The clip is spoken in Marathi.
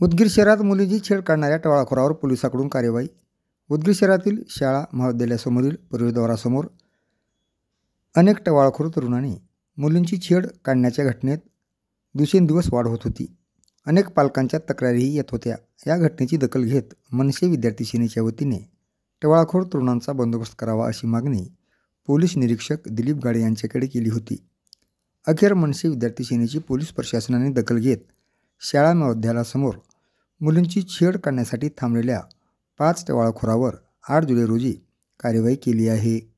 उदगीर शहरात मुलीची छेड काढणाऱ्या टवाळखोरावर पोलिसांकडून कार्यवाही. उदगीर शहरातील शाळा महाविद्यालयासमोरील प्रवेशद्वारासमोर अनेक टवाळखोर तरुणांनी मुलींची छेड काढण्याच्या घटनेत दिवसेंदिवस वाढ होत होती. अनेक पालकांच्या तक्रारीही येत होत्या. या घटनेची दखल घेत मनसे विद्यार्थी सेनेच्या वतीने टवाळखोर तरुणांचा बंदोबस्त करावा अशी मागणी पोलीस निरीक्षक दिलीप गाडे यांच्याकडे केली होती. अखेर मनसे विद्यार्थी सेनेची पोलीस प्रशासनाने दखल घेत शाळा महाविद्यालयासमोर मुलींची छेड काढण्यासाठी थांबलेल्या 5 टवाळखोरावर 8 जुलै रोजी कार्यवाही केली आहे.